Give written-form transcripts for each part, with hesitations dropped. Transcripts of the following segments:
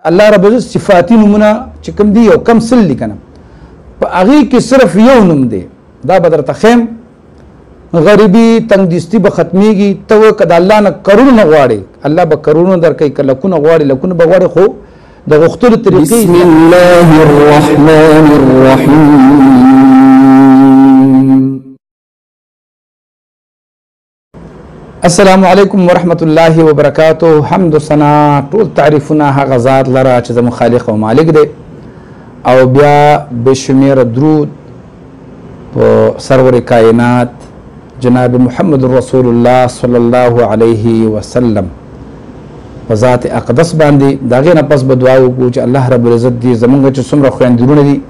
الله رب العزت صفاتی نمونه چې کوم دی یو کم سل دی کنه په هغه کې صرف یو نوم دی دا بدر تخیم غریبی تنگدستی به ختمیږي ته کده الله نه کروڑونه غواړي الله به کروڑونه درکې کله کو غواړي لکونه به غواړي خو د غختلو طریقې بسم الله الرحمن الرحیم السلام علیکم ورحمت الله وبرکاته حمد و ثنا ټول تعریفونه هغه ذات لره چې زموږ خالق او مالک دی او بیا بشمیر درود په سرور کائنات جناب محمد رسول الله صلی الله علیه وسلم په ذات اقدس باندې دا غي نه پس به دعا وکړو چې الله رب العزت دې زمونږ چې څومره خويندرونه دي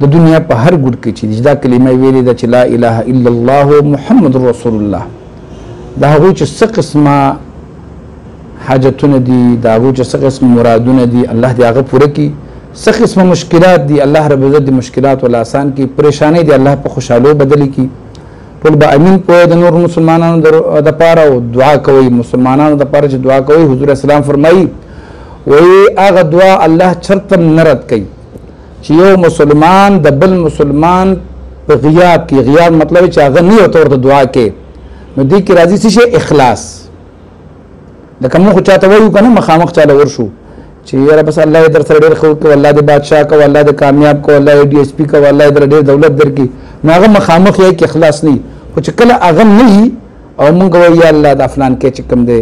د دنیا په هر ګډ کې چې دا کلمه ویلې ده چې لا اله الا الله محمد رسول الله دا هغوی چې څه قسمه حاجتونه دي دا هغوی چې څه قسم مرادونه دي الله دې هغه پوره کړي څه قسمه مشکلات دي الله رب العزت دې مشکلات ول آسان کړي پریشانی دي الله په خوشحالو بدلی کړي ټول به امین په د نور مسلمانانو د پاره او دعا کوي مسلمانانو د پاره چې دعا کوي حضور اسلام فرمایي وایي هغه دعا الله چرته نه رد کوي چې یو مسلمان د بل مسلمان په غیاب کې غیاب مطلب چې هغه نه ورته دعا کوي نو دې کې راځي څه اخلاص لکه موږ چاته وایو کنه مخامخ چاله ورشو چې یاره بس الله در سره ډېر خو کو الله دې بادشاہ کو الله دې کامیاب کو الله دې ډي اس پی کو الله دې ډېر دولت درکې نو هغه مخامخ یې کې اخلاص نه خو چې کله هغه نه او موږ وایو یا الله دا فلان کې چې کوم دې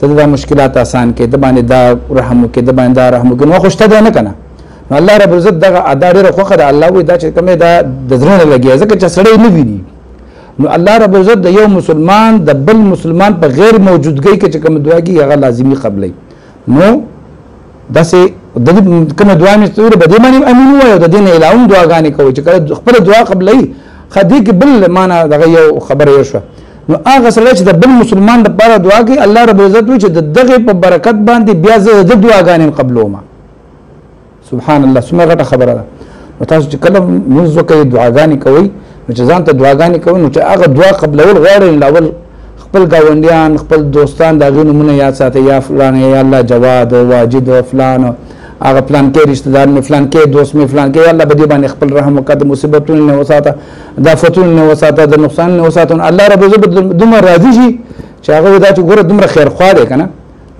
ته دا مشکلات آسان کې د باندې دا رحم کې د باندې دا رحم کې نو خوشته ده نه کنه نو الله رب عزت دغه ادا ډېر خوخه ده الله وایي دا چې کومه دا د زړه لګي ځکه چې سړی نه ویني نو الله رب عزت د یو مسلمان د بل مسلمان په غیر موجودګۍ کې چې کوم دعا کی هغه لازمی قبلې نو داسې د کوم دعا مې ستوره به دې باندې امین وایو د دین الهون دعاګانې کوي چې کله خپل دعا قبلې خدي کې بل معنا دغه یو خبره یو شو نو هغه سره چې د بل مسلمان د لپاره دعا کوي الله رب عزت وي چې دغه په برکت باندې بیا زه د دعاګانې قبلوم سبحان الله څومره غټه خبره ده نو تاسو چې کله موږ کوي دعاګانې کوي نو چې ځان ته دعاګانې کوي نو چې هغه دعا قبلول غواړي لاول خپل گاونډیان خپل دوستان دا غو نمونه یاد ساتي یا فلان یا الله جواد او واجد او فلان هغه فلان کې رشتہ دار مې فلان کې دوست مې فلان کې الله بدی باندې خپل رحم وکړه مصیبتونو نه وساته د آفتونو نه وساته د نقصان نه وساته الله رب عزت دومره راضي شي چې هغه دا چې ګوره دومره خیر خوا دی کنه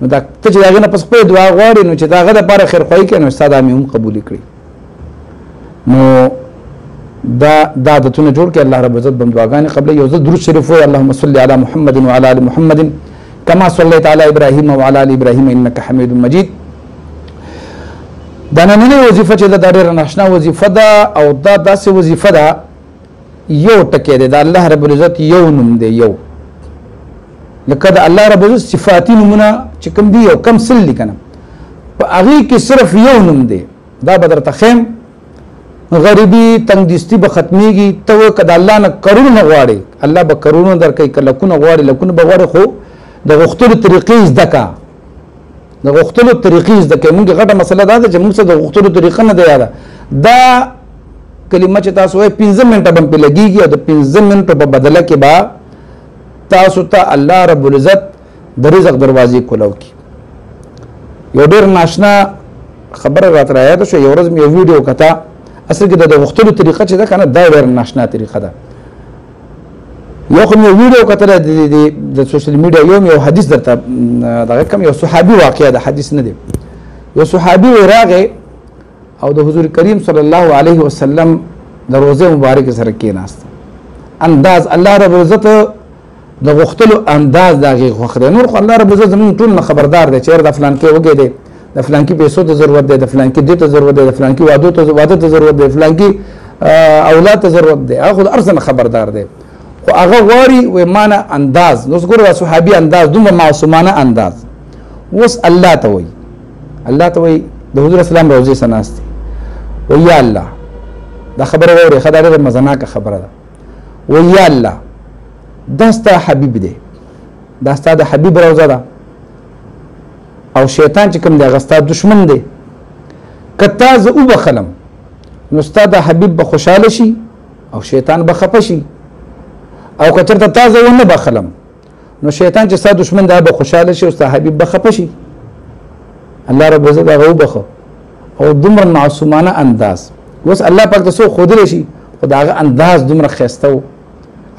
نو دا ته چې هغه نه پس په دعا غواړي نو چې دا هغه لپاره خیر خوای کې نو استاد مې هم قبول کړي نو دا عادتونه جوړ کې الله رب عزت بم دعاګانې قبل یو ځل درود شریف وای اللهم صل علی محمد وعلى ال محمد كما صليت على ابراهيم وعلى ال ابراهيم انك حميد مجيد دا نن وظیفه چې دا ډېر ناشنا وظیفه ده او دا داسې وظیفه ده یو ټکی دی دا الله رب العزت یو نوم دی یو لکه دا الله رب العزت صفاتی نمونه چې کوم دی یو کم سل دی کنه په هغه کې صرف یو نوم دی دا بدر تخیم غریبی تنگدستی به ختمیږي ته کده الله نه کروڑونه غواړي الله به کروڑونه درکې کله کو غواړي لکونه به غواړي خو د غختلو طریقې زده کا د غختلو طریقې زده کې موږ غټه مسله ده چې موږ څه د غختلو طریقه نه دی یاده دا کلمه چې تاسو وایي 15 منټه باندې لګيږي او د 15 منټو په بدله کې با تاسو ته الله رب العزت د رزق دروازې کولاو کی یو ډېر ناشنا خبره راته راځي شو یو ورځ مې یو ویډیو کته اصل کې د غختلو طریقه چې ده کنه دا ډېر ناشنا طریقه ده یو کوم یو ویډیو کتل د سوشل میډیا یو حدیث درته دغه کوم یو صحابي واقعه ده حدیث نه دی یو صحابي راغی او د حضور کریم صلی الله علیه وسلم د روزه مبارک سره کېناست انداز الله رب عزت د غختلو انداز دغه خوخره نور خو الله رب عزت زموږ ټول خبردار دی چې د فلان کې وګی دی د فلان کې پیسو ته ضرورت دی د فلان کې دې ته ضرورت دی د فلان کې واده ته ضرورت دی د فلان کې اولاد ته ضرورت دی هغه ارزنه خبردار دی خو هغه غواړي و معنا انداز نو ګوره صحابي انداز دومره معصومانه انداز وس الله ته وي د حضور اسلام روزي سناستي و یا الله دا خبره وره خدای دې مزناکه خبره ده و یا الله داستا حبيب دی داستا د حبيب روزه ده او شیطان چې کوم دی غستا دشمن دی کته ز او بخلم نو استاد حبيب به خوشاله شي او شیطان به خپه شي او کچرته تاسو ونه بخلم نو شیطان چې ستاسو دشمن دی به خوشاله شي او ستاسو حبيب به خپه شي الله رب عزت هغه وبخو او دومره معصومانه انداز اوس الله پاک ته سو خودلی شي خو دا هغه انداز دومره ښایسته و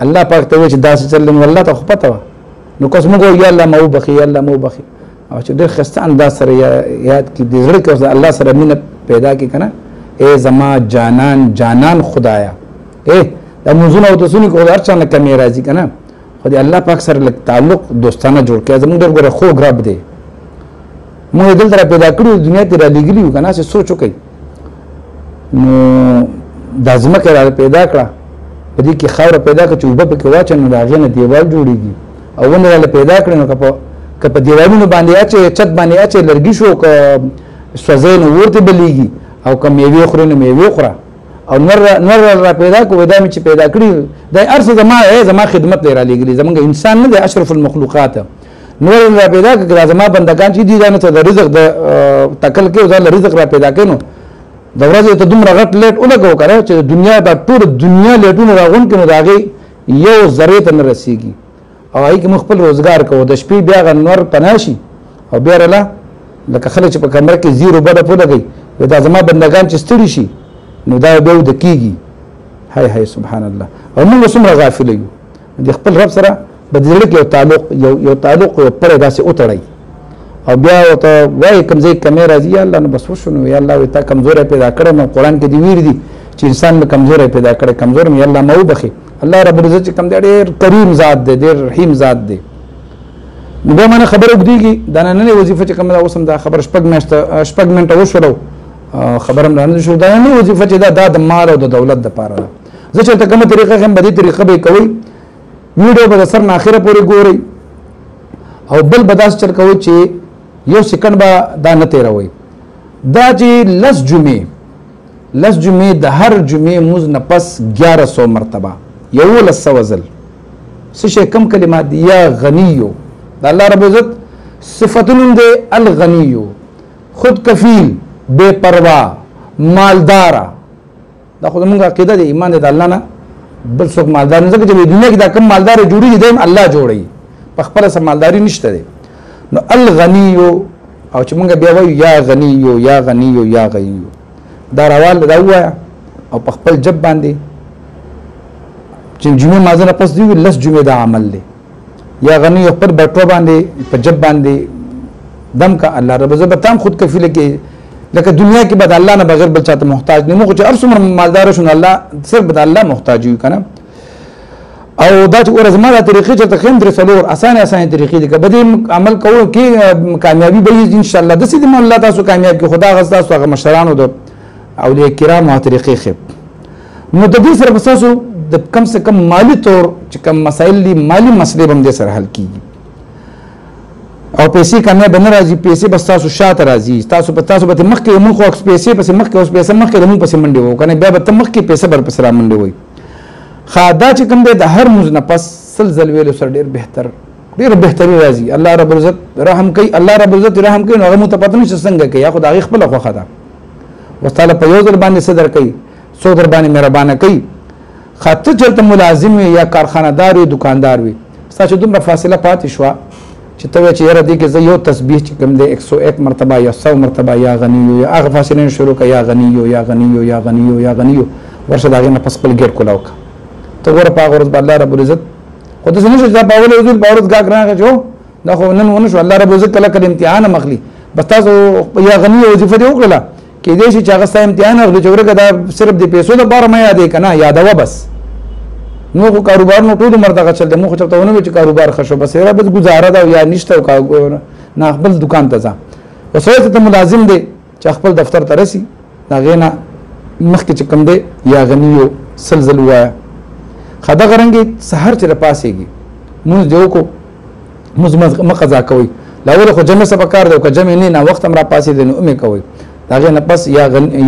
الله پاک ته وایي چې داسې چلم والله ته خو پته وه نو کس موږ وایو یا الله ما وبخي یا الله ما وبخي او چې ډېر ښایسته انداز سره یاد کړي د زړه کې اوس الله سره مینه پیدا کړي که نه ای زما جانان جانان خدایا دا منځونه او تاسونه کو هر چا نه کمې راځي که نه خو د الله پاک سره لږ تعلق دوستانه جوړ کړئ زموږ ډېر ګوره خوږ رب دی موږ یې دلته را پیدا کړي دنیا کې را لېږلي یو که نه هسې سوچ وکړئ نو دا ځمکه را پیدا کړه په دې کې خاوره پیدا کړه چې اوبه پکې واچوه نو د هغې نه دیوال جوړېږي او ونې راله پیدا کړې نو که په دیوالونو باندې اچې چت باندې اچې لرګي شو که سوځی نو اور ته بلیږي او که میوې خورې نو میوې خوره او نور را پیدا کړو دا مې چې پیدا کړي دا هر څه زما خدمت دی را لېږلي زمونږ انسان نه دی اشرف المخلوقات نور را پیدا کړه دا زما بندګان چې دي دا نه ته د رزق د تکل کې دا رزق را پیدا کړي نو د ورځې ته دومره غټ لیټ ولګو که نه چې دنیا دا ټول دنیا لیټونه راغونډ کړي نو د هغې یو ذرې ته نه رسېږي او هغې کې موږ خپل روزګار کوو د شپې بیا هغه نور پناه شي او بیا راله لکه خلک چې په کمره کې زیرو بډه ولګوي دا زما بندګان چې ستړي شي نو دا بیا وده کېږي هی هی سبحان الله او موږ څومره غافله یو د خپل رب سره به د زړه کې یو تعلق یو پړی داسې وتړئ او بیا ورته وایي کوم ځای کمې راځي یا الله نو بس وشو نو یا الله وایي تا کمزوری پیدا کړی نو قرآن کې دې ویلي دي چې انسان مې کمزوری پیدا کړی کمزور مې یا الله ما وبخي الله رب العزت چې کوم دی ډېر کریم ذات دی ډېر رحیم ذات دی نو بیا مانه خبره اوږدېږي دا نننۍ وظیفه چې کومه ده اوس هم دا خبره شپږ منټه وشولو خبره هم رانه شو دا نننۍ وظیفه چې دا د مال او د دولت دپاره ده زه چېرته کومه طریقه ښیم په دې طریقه به یې کوئ ویډیو به د سر نه اخره پورې ګورئ او بل به داسې چل کوئ چې یو سیکنډ به دا نه تېروئ دا چې 10 جمعې د هر جمعې مونځ نه پس 1100 مرتبه 1100 ځل څه شی کم کلمات دي یا غنیو د الله رب عزت صفتونه دی الغنیو خود کفیل بے پروا مالدارا دا خو زموږ عقیده دی ایمان دی د الله نه بل څوک مالدار نه ځکه چې دنیا کې دا کم مالدار جوړېږي دی الله جوړوي په خپله څه مالداري نشته دی نو الغنیو او چې مونږ بیا وایو یا غنیو یا غنیو یا غنیو دا روال دا ووایه او په خپل جب باندې چې جمعې مازه نه پس دی 10 جمعې دا عمل دی یا غنیو خپل بټوه باندې په جب باندې دم کا الله رب عزت تام خود کفیله کې لکه دنیا کې به الله نه بغیر بل چاته محتاج نه موږ چې هر څومره مالدار شون الله صرف به الله محتاج یو کنه او دا چې ورځ ما دا طریقې چې تخیم در څلور اسانه طریقې دي که بده عمل کوو کې کامیابی به ان شاء الله د سید الله تاسو کامیاب کې خدا غزا تاسو هغه مشرانو د اولیاء کرام او طریقې خپ نو د دې سره تاسو د کم سے کم مالی طور چې کم مسائل دي مالی مسلې هم د سره حل کیږي او پیسې کامیاب نه راځي پیسې بس تاسو شاته راځي تاسو به مخ کې موږ خو پیسې پسې مخ کې اوس پیسې مخ کې موږ پسې منډي وو کنه بیا به مخ کې پیسې بر پسې را منډي وي خادا چې کوم دی د هر موز نه پس سلزل ویلو سره ډېر بهتري راځي الله رب العزت رحم کوي الله رب العزت رحم کوي نو هغه متپاتې نشي څنګه کوي یا خو د هغې خپله خوښه ده وستاله په یو ځل باندې صدر کوي څو در باندې مهربانه کوي خاطر چېرته ملازم وي یا کارخانهدار وي دکاندار وي ستا چې دومره فاصله پاتې شوه چې ته وایې چې یاره دې کې زه یو تسبیح چې کوم دی 101 مرتبه یا 100 مرتبه یا غنیو یا هغه فاصلې شروع کړه یا غنیو یا غنیو یا غنیو یا غنیو ورشه د هغې نه پس خپل ګیټ کولاو کړه ته ګوره په هغه ورځ به الله رب العزت خو داسې نه شو چې دا په اوله ورځ په ورځ ګاګ راغی چې دا خو نن ونه شو الله رب العزت کله کله امتحان هم اخلي بس تاسو یا غنیو وظیفه دې وکړله کېدای شي چې هغه ستا امتحان اخلي چې ورکه دا صرف د پیسو دپاره مه یادوې که نه یادوه بس نو خو کاروبارونو ټول عمر دغه چل دی موږ خو چېرته ونه وایو چې کاروبار ښه شو بس یاره بس ګزاره ده یا نشته نه خپل دوکان ته ځه او سړی ته ملازم دی چې خپل دفتر ته رسي د هغې نه مخکې چې کوم دی یا غنیو سلزل ووایه ښه دغه رنګې سهار چې راپاڅېږي مونځ دې وکړو مونځ مه قضا کوئ له اوله خو جمع څه پکار دی او که جمع نه ناوخته هم راپاڅېدی نو امې کوئ د هغې نه پس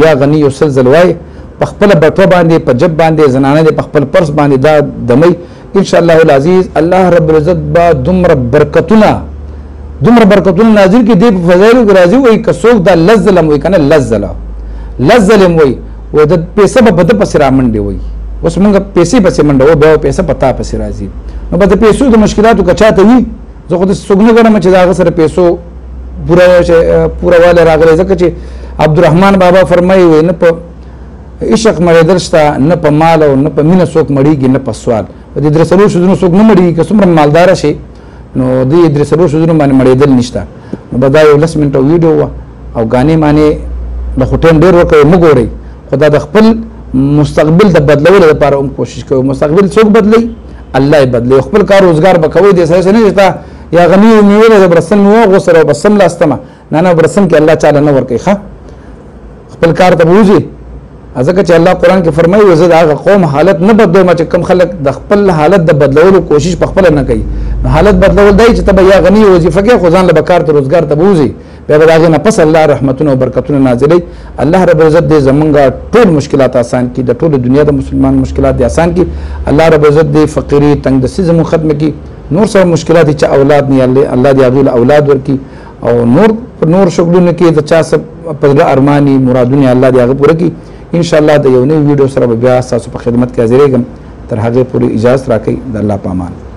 یا غنیو سلزل وایي په خپله بټوه باندې په جب باندې زنانه دې په خپل پرس باندې دا دمی ان شاء الله العزیز الله رب العزت به دومره برکتونه نازل کړي دې په فضایلو کې راځي وایي که څوک دا لس ظلم وایي که نه لس ظلم وایي و د پیسه به په ده پسې رامنډې وایي اوس مونږ پیسې پسې منډوو بیا پیسه په تا پسې راځي نو به د پیسو د مشکلاتو که چاته وي زه خو داسې څوک نه ګڼم چې د هغه سره پیسو پوره والی راغلی ځکه چې عبدالرحمن بابا فرمایي وی نه په عشق مړېدل شته نه په مال او نه په مینه څوک مړېږي نه په سوال په دې درې څلور ښځونو څوک نه مړېږي که څومره مالداره شي نو دې درې څلور ښځونو باندې مړېدل نشته نو به دا یو 10 منټه ویډیو وه او ګانې مانې د خو ټایم ډېر ورکوي مه ګورئ خو دا د خپل مستقبل د بدلولو لپاره هم کوشش کوي مستقبل څوک بدلی الله یې بدلی خپل کار روزګار به کوئ دې سره نه چې تا یا غني او میوې د برسن مې وغوسره او بسم لاستمه نه برسن کې الله تعالی نه ورکوي ښه خپل کار ته بوځي ځکه چې الله قرآن کې فرمایي زه د هغه قوم حالت نه بدلوم چې کوم خلک د خپل حالت د بدلولو کوشش په خپل نه کوي نو حالت بدلول دی چې ته به یا غني وظیفه کې خو ځان له به کار ته روزګار ته بوځي بیا به د هغې نه پس الله رحمتونه او برکتونه نازلوي الله رب العزت دې زمونږ ټول مشکلات آسان کړي د ټولو دنیا د مسلمان مشکلات دې آسان کړي الله رب العزت دې فقیري تنګدستي زموږ ختمه کړي نور سره مشکلات چې اولاد نه الله دې هغوی له اولاد ورکړي او نور شغلونه کې د چا څه په زړه ارماني مرادونه الله دې هغه پوره کړي ان شاء الله د یو نوي ویډیو سره بیا تاسو په خدمت کې حاضرېږم تر هغې پورې اجازه راکړئ د الله په امان